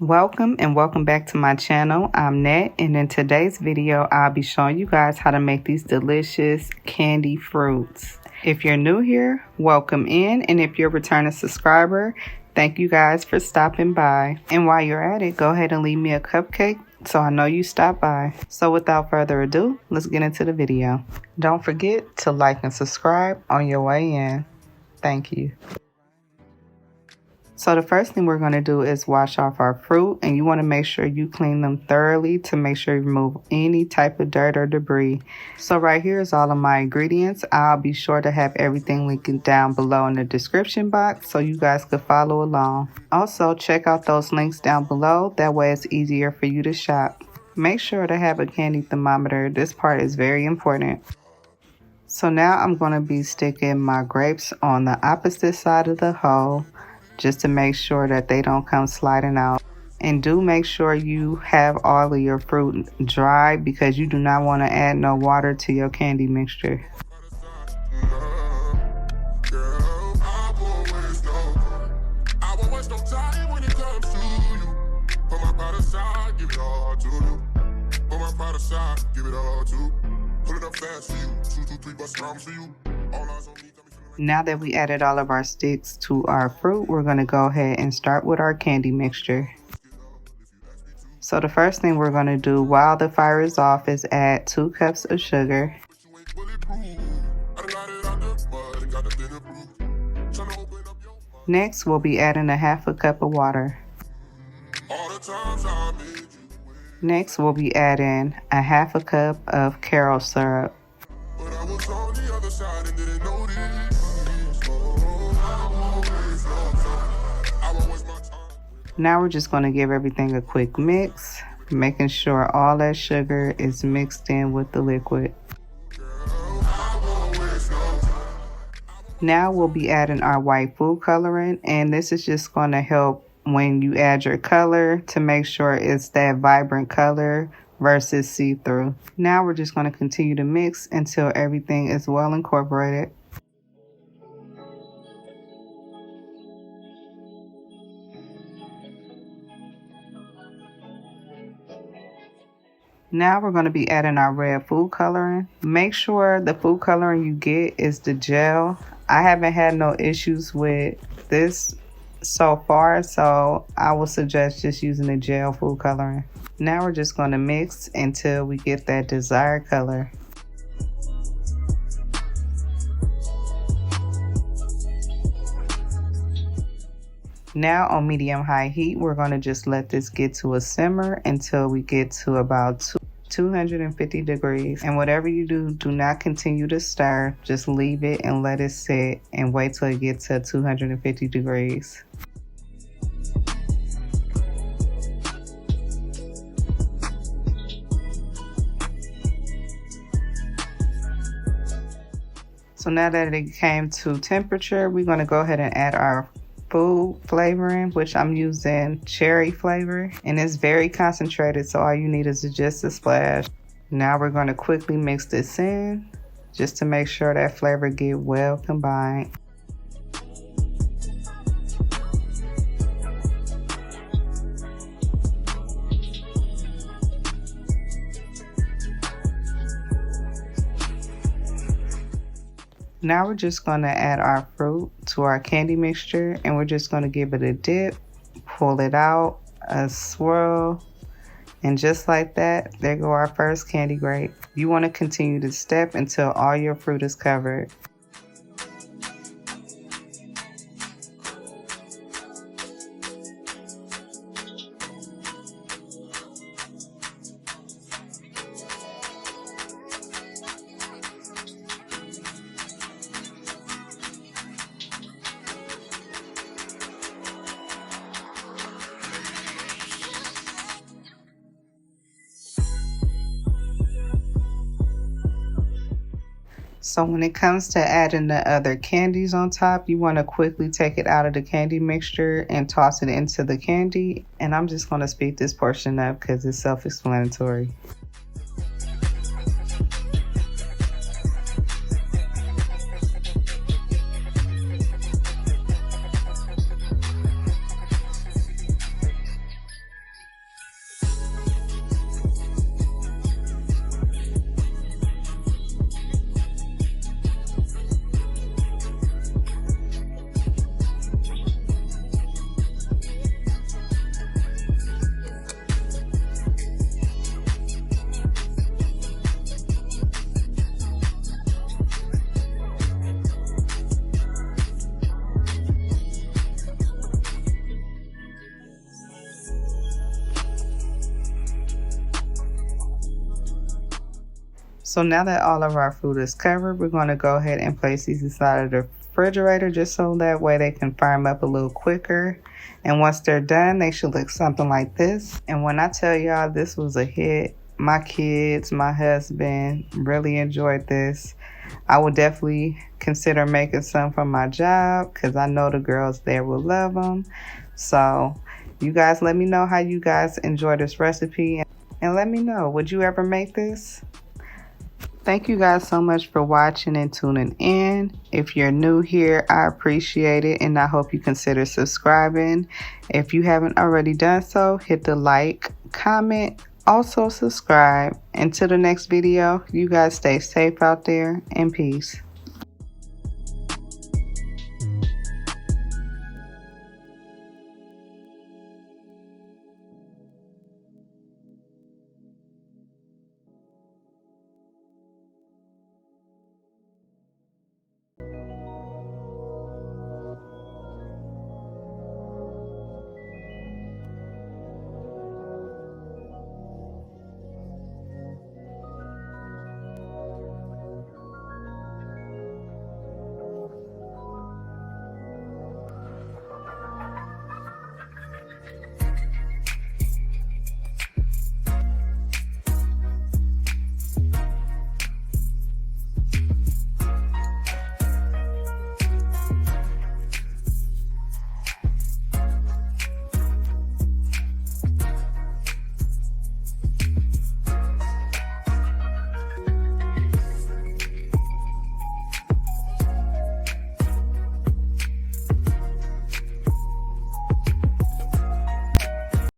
Welcome and welcome back to my channel. I'm Net, and in today's video I'll be showing you guys how to make these delicious candy fruits. If you're new here, welcome in, and if you're a returning subscriber, thank you guys for stopping by. And while you're at it, go ahead and leave me a cupcake so I know you stopped by. So without further ado, let's get into the video. Don't forget to like and subscribe on your way in. Thank you. So the first thing we're going to do is wash off our fruit, and you want to make sure you clean them thoroughly to make sure you remove any type of dirt or debris. So right here is all of my ingredients. I'll be sure to have everything linked down below in the description box so you guys could follow along. Also, check out those links down below. That way it's easier for you to shop. Make sure to have a candy thermometer. This part is very important. So now I'm going to be sticking my grapes on the opposite side of the hole, just to make sure that they don't come sliding out. And do make sure you have all of your fruit dry, because you do not want to add no water to your candy mixture. Now that we added all of our sticks to our fruit, we're going to go ahead and start with our candy mixture. So the first thing we're going to do while the fire is off is add 2 cups of sugar. Next, we'll be adding a half a cup of water. Next, we'll be adding a half a cup of karo syrup. Now we're just going to give everything a quick mix, making sure all that sugar is mixed in with the liquid. Now we'll be adding our white food coloring, and this is just going to help when you add your color to make sure it's that vibrant color versus see-through. Now we're just going to continue to mix until everything is well incorporated. Now we're going to be adding our red food coloring. Make sure the food coloring you get is the gel. I haven't had no issues with this so far, so I would suggest just using the gel food coloring. Now we're just going to mix until we get that desired color. Now on medium-high heat, we're going to just let this get to a simmer until we get to about 250 degrees. And whatever you do, do not continue to stir. Just leave it and let it sit and wait till it gets to 250 degrees. So now that it came to temperature, we're going to go ahead and add our food flavoring, which I'm using cherry flavor, and it's very concentrated, so all you need is just a splash. Now we're going to quickly mix this in just to make sure that flavor get well combined. Now we're just going to add our fruit to our candy mixture, and we're just going to give it a dip, pull it out, a swirl, and just like that, there go our first candy grape. You want to continue to step until all your fruit is covered. So when it comes to adding the other candies on top, you want to quickly take it out of the candy mixture and toss it into the candy. And I'm just going to speed this portion up because it's self-explanatory. So now that all of our food is covered, we're going to go ahead and place these inside of the refrigerator just so that way they can firm up a little quicker. And once they're done, they should look something like this. And when I tell y'all this was a hit, my kids, my husband really enjoyed this. I would definitely consider making some for my job because I know the girls there will love them. So you guys let me know how you guys enjoy this recipe and let me know, would you ever make this? Thank you guys so much for watching and tuning in. If you're new here, I appreciate it and I hope you consider subscribing. If you haven't already done so, hit the like, comment, also subscribe. Until the next video, you guys stay safe out there and peace.